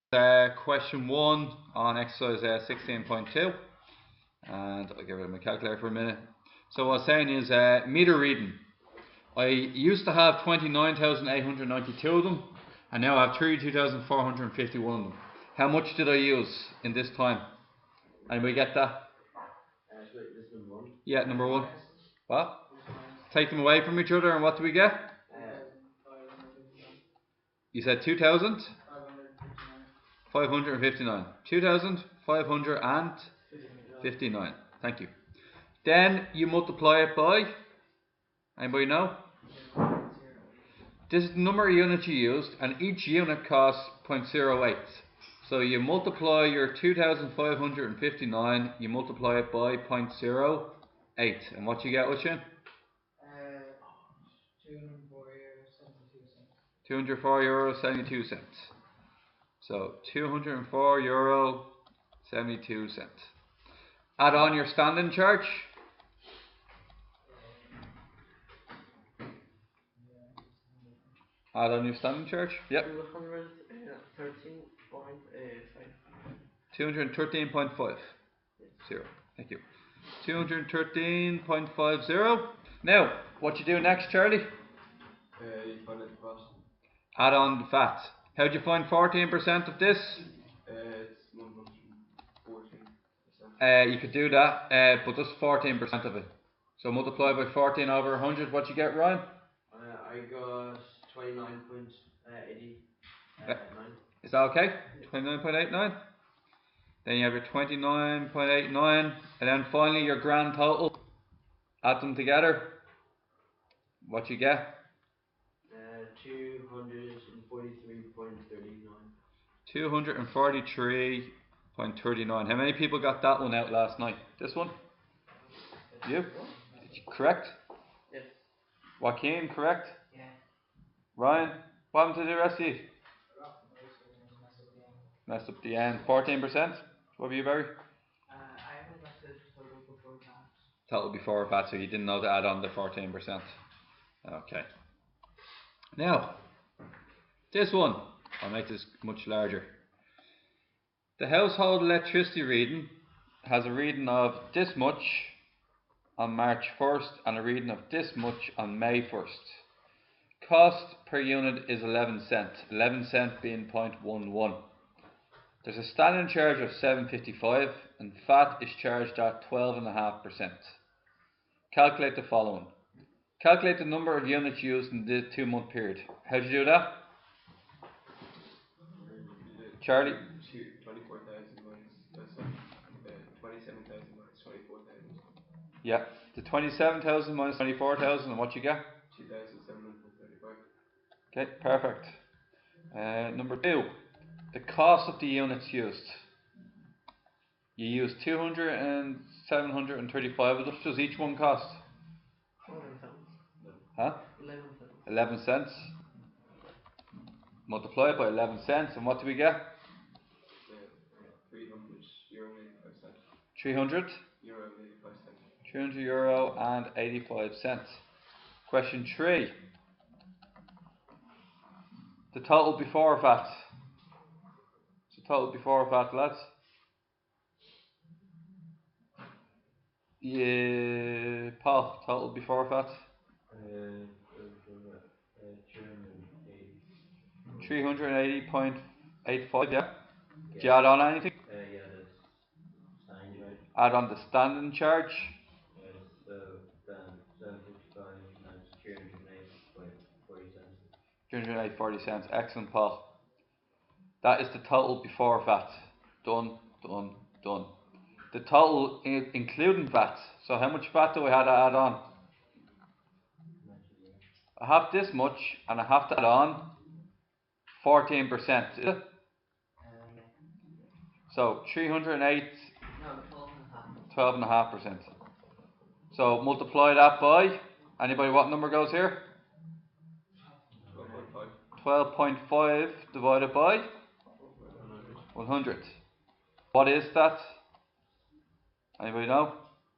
Question 1 on exercise 16.2, and I'll get rid of my calculator for a minute. So what I was saying is meter reading. I used to have 29,892 of them, and now I have 32,451 of them. How much did I use in this time? Anybody get that? This number one. Yeah, number 1. What? Take them away from each other, and what do we get? You said 2,000? 559. 2,559. Thank you. Then you multiply it by, anybody know? This is the number of units you used, and each unit costs 0.08. So you multiply your 2,559, you multiply it by 0.08. And what you get, Ushin? 204 euro 72 cents. So 204 euro 72 cents. Add on your standing charge. Add on your standing charge. Yep. 213.50. Thank you. 213.50. Now, what you do next, Charlie? You find out the cost. Add on the VAT. How'd you find 14% of this? It's 114%. You could do that, but just 14% of it. So multiply by 14 over 100. What you get, Ryan? I got 29.89. Is that okay? 29.89. Then you have your 29.89, and then finally your grand total. Add them together. What you get? 243.39. 243.39. How many people got that one out last night? This one? You? Correct? Yes. Joaquin, correct? Yeah. Ryan, what happened to the rest of you? Messed up the end. 14%? What about you, Barry? I haven't got the total before that. Total before VAT, so you didn't know to add on the 14%. Okay. Now, this one, I'll make this much larger. The household electricity reading has a reading of this much on March 1st and a reading of this much on May 1st. Cost per unit is 11 cents, 11 cents being 0.11. There's a standing charge of 7.55 and VAT is charged at 12.5%. Calculate the following. Calculate the number of units used in the 2-month period. How'd you do that? Charlie? 24,000 minus 27,000 minus 24,000. Yeah, the 27,000 minus 24,000, and what you get? 2,735. Okay, perfect. Number 2, the cost of the units used. You used 200 and 735. How much does each one cost? 11 cents. Huh? 11 cents. 11 cents. Multiply it by 11 cents, and what do we get? 300 euro 85 cents. 300? Euro 85 cents. 300 euro and 85 cents. Question 3. The total before VAT. So total before VAT, lads. Yeah, Paul, total before VAT. 380.85, yeah. Do you add on anything? Yeah, that's standing charge. Add on the standing charge. So then 755 minus 308.40 cents. 308.40 cents. Excellent, Paul. That is the total before VAT. Done, done, done. The total including VAT. So how much VAT do I have to add on? I have this much, and I have to add on 14%. Is it? So 308. No, 12.5%. So multiply that by, anybody what number goes here? 12.5. 12.5 divided by 100. What is that? Anybody know?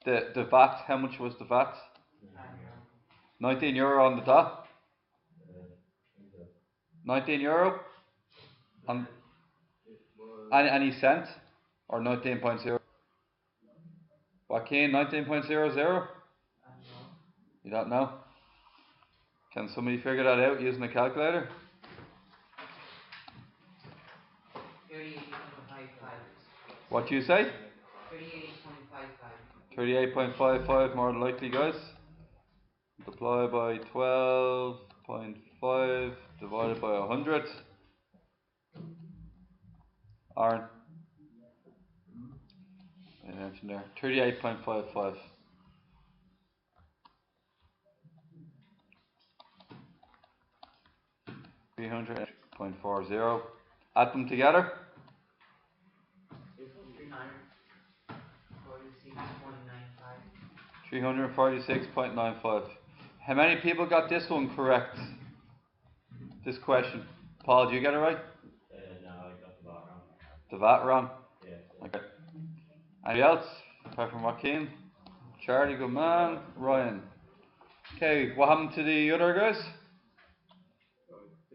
The VAT, how much was the VAT? 19 euro on the dot. 19 euro? On Any cent? Or 19.0? Joaquin, 19.00? You don't know? Can somebody figure that out using a calculator? 38.55. What do you say? 38.55. 38.55 more than likely, guys. Multiply by 12.5 divided by 100. Aaron? I mentioned there. 38.55. 300.40. Add them together. 346.95. How many people got this one correct? This question. Paul, do you get it right? No, I got the VAT wrong. The VAT wrong? Yeah. Okay. Anybody else? Apart from Joaquin? Charlie, good man. Ryan. Okay, what happened to the other guys?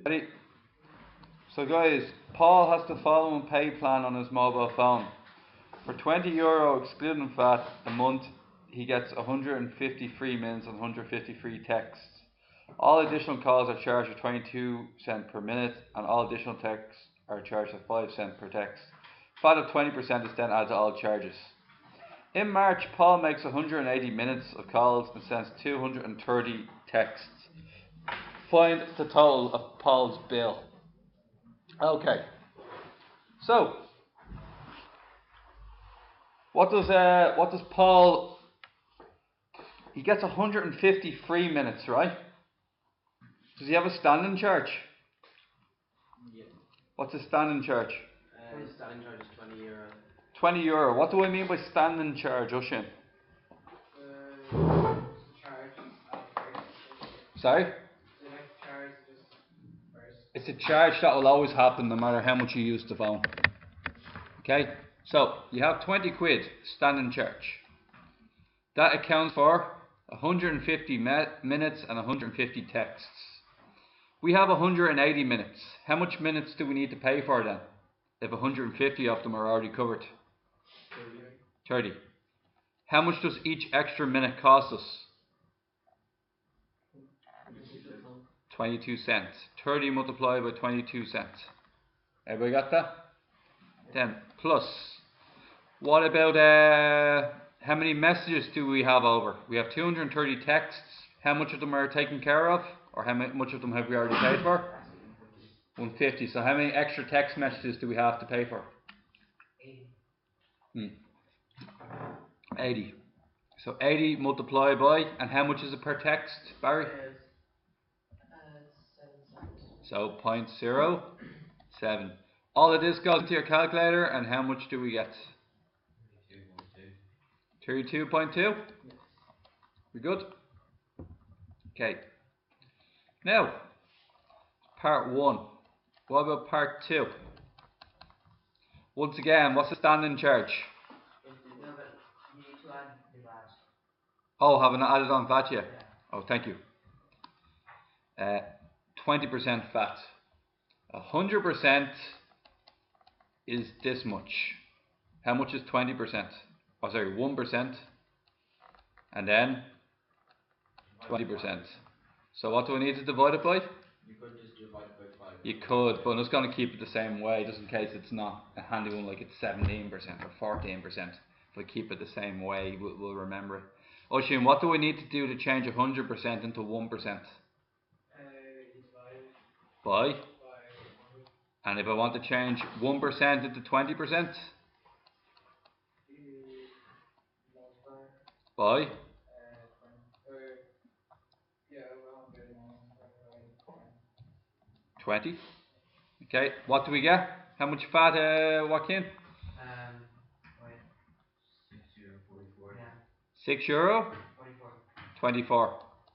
Ready? So guys, Paul has the following pay plan on his mobile phone. For €20 excluding VAT a month, he gets 153 minutes and 153 texts. All additional calls are charged at 22 cents per minute, and all additional texts are charged at 5 cents per text. VAT of 20% is then added to all charges. In March, Paul makes 180 minutes of calls and sends 230 texts. Find the total of Paul's bill. Okay. So, what does Paul? He gets 153 minutes, right? Does he have a standing charge? Yeah. What's a standing charge? Standing charge is €20. €20. What do I mean by standing charge, Oshin? Charge at first. Sorry? The next charge is just first. It's a charge that will always happen no matter how much you use the phone. Okay? So, you have 20 quid standing charge. That accounts for 150 minutes and 150 texts. We have 180 minutes. How much minutes do we need to pay for then? If 150 of them are already covered? 30. How much does each extra minute cost us? 22 cents. 30 multiplied by 22 cents. Everybody got that? Then plus. What about how many messages do we have over? We have 230 texts. How much of them are taken care of? Or how much of them have we already paid for? 150. So how many extra text messages do we have to pay for? 80. So 80 multiplied by, and how much is it per text, Barry? 7 cents. So 0.07. All of this goes into your calculator, and how much do we get? 32.2. Yes. We good? Okay. Now, part 1. What about part 2? Once again, what's the standing charge? No, but you need to add the VAT. Oh, haven't added on VAT yet? Yeah. Oh, thank you. 20% VAT. 100% is this much. How much is 20%? Oh, sorry, 1%. And then 20%. So what do I need to divide it by? You could just divide it by 5. You could, but I'm just going to keep it the same way, just in case it's not a handy one like it's 17% or 14%. If I keep it the same way, we'll remember it. Oisin, what do we need to do to change 100% into 1%? By? And if I want to change 1% into 20%? By? 20. Okay, what do we get? How much VAT, Joaquin? Wait. €6.44. Yeah. €6? 44.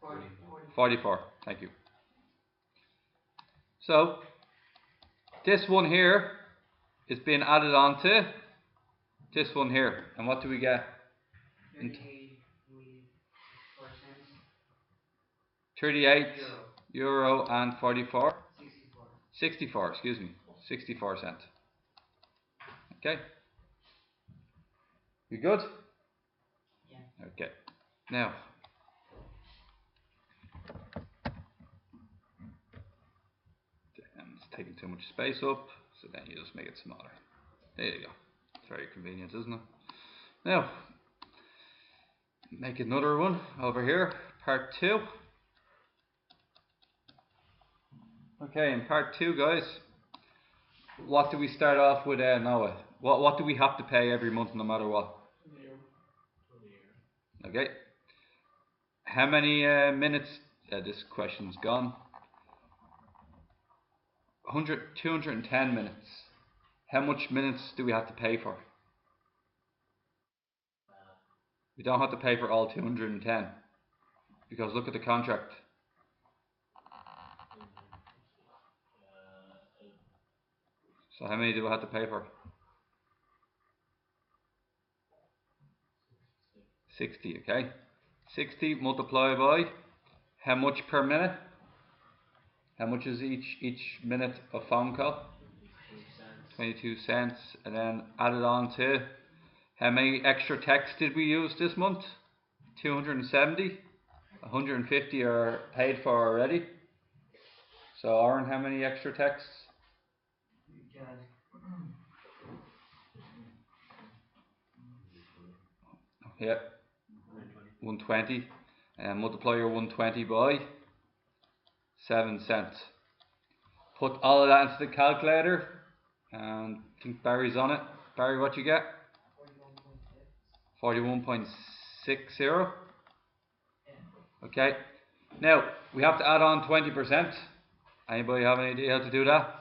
24. 44. Thank you. So, this one here is being added on to this one here. And what do we get? 38 euro and 44? 64, excuse me. 64 cents. Okay. You good? Yeah. Okay. Now, it's taking too much space up, so then you just make it smaller. There you go. It's very convenient, isn't it? Now, make another one over here, part 2. Okay, in part 2, guys, what do we start off with, Noah? What do we have to pay every month, no matter what? Okay. How many minutes? This question's gone. 210 minutes. How much minutes do we have to pay for? We don't have to pay for all 210, because look at the contract. So how many do we have to pay for? 60, okay? 60 multiplied by how much per minute? How much is each minute of phone call? 22 cents. And then add it on to how many extra texts did we use this month? 270. 150 are paid for already. So Aaron, how many extra texts? Yeah, 120. And multiply your 120 by 7 cents. Put all of that into the calculator, and I think Barry's on it. Barry, what you get? 41.60. Okay. Now we have to add on 20%. Anybody have any idea how to do that?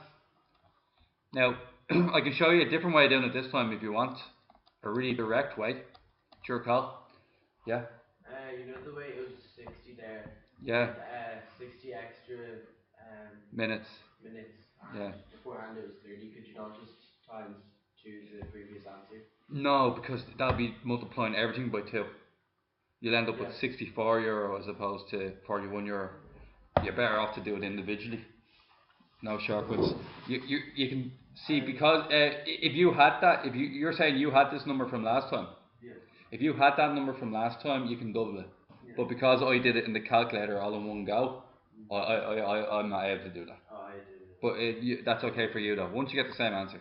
Now I can show you a different way of doing it this time if you want. A really direct way. It's your call. Yeah. You know the way it was 60 there? Yeah. 60 extra Minutes. Yeah. Beforehand it was 30. Could you not just times 2 the previous answer? No, because that'll be multiplying everything by 2. You'll end up with €64 as opposed to €41. You're better off to do it individually. No shortcuts. You can see, because if you had that, you're saying you had this number from last time. Yeah. If you had that number from last time, you can double it. Yeah. But because I did it in the calculator all in one go, I'm not able to do that. Oh, I did it. But that's okay for you though. Once you get the same answer.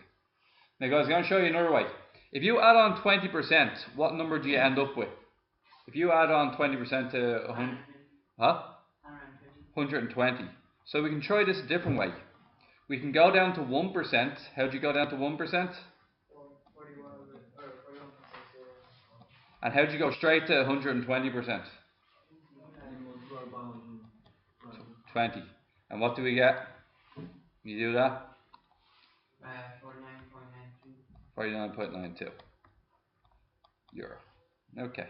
Now guys, I'm going to show you another way. If you add on 20%, what number do you end up with? If you add on 20% to 100, 120. So we can try this a different way. We can go down to 1%. How'd you go down to 1%? And how'd you go straight to 120%? 20. And what do we get? You do that? 49.92. 49.92 euro. Okay.